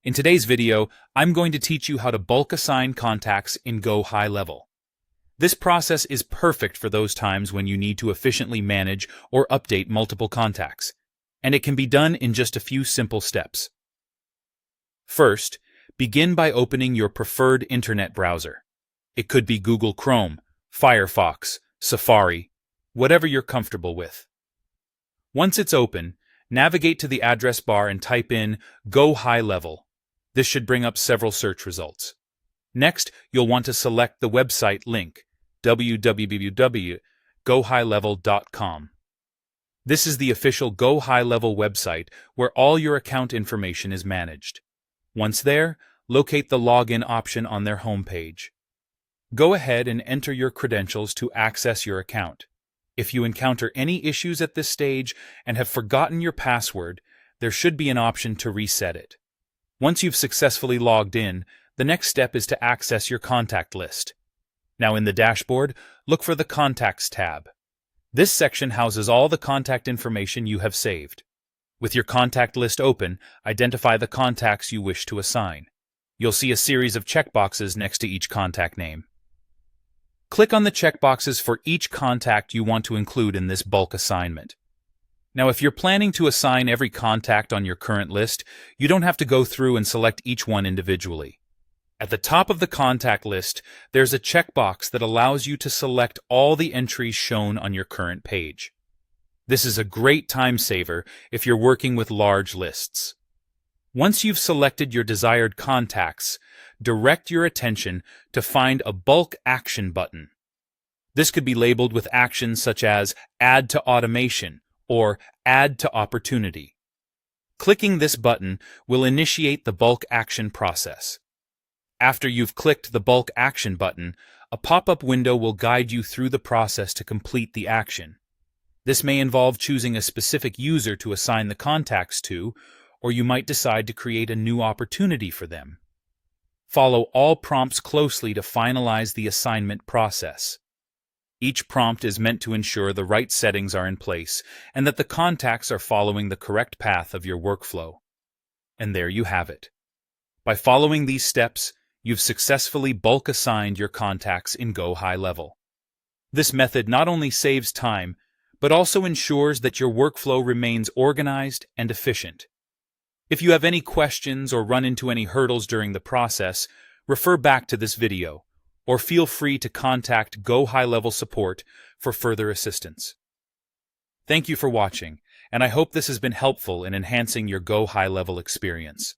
In today's video, I'm going to teach you how to bulk assign contacts in Go High Level. This process is perfect for those times when you need to efficiently manage or update multiple contacts, and it can be done in just a few simple steps. First, begin by opening your preferred internet browser. It could be Google Chrome, Firefox, Safari, whatever you're comfortable with. Once it's open, navigate to the address bar and type in Go High Level. This should bring up several search results. Next, you'll want to select the website link, www.gohighlevel.com. This is the official Go High Level website where all your account information is managed. Once there, locate the login option on their homepage. Go ahead and enter your credentials to access your account. If you encounter any issues at this stage and have forgotten your password, there should be an option to reset it. Once you've successfully logged in, the next step is to access your contact list. Now in the dashboard, look for the Contacts tab. This section houses all the contact information you have saved. With your contact list open, identify the contacts you wish to assign. You'll see a series of checkboxes next to each contact name. Click on the checkboxes for each contact you want to include in this bulk assignment. Now, if you're planning to assign every contact on your current list, you don't have to go through and select each one individually. At the top of the contact list, there's a checkbox that allows you to select all the entries shown on your current page. This is a great time saver if you're working with large lists. Once you've selected your desired contacts, direct your attention to find a bulk action button. This could be labeled with actions such as Add to Automation or Add to Opportunity. Clicking this button will initiate the bulk action process. After you've clicked the bulk action button, a pop-up window will guide you through the process to complete the action. This may involve choosing a specific user to assign the contacts to, or you might decide to create a new opportunity for them. Follow all prompts closely to finalize the assignment process. Each prompt is meant to ensure the right settings are in place and that the contacts are following the correct path of your workflow. And there you have it. By following these steps, you've successfully bulk assigned your contacts in Go High Level. This method not only saves time, but also ensures that your workflow remains organized and efficient. If you have any questions or run into any hurdles during the process, refer back to this video, or feel free to contact Go High Level support for further assistance. Thank you for watching, and I hope this has been helpful in enhancing your Go High Level experience.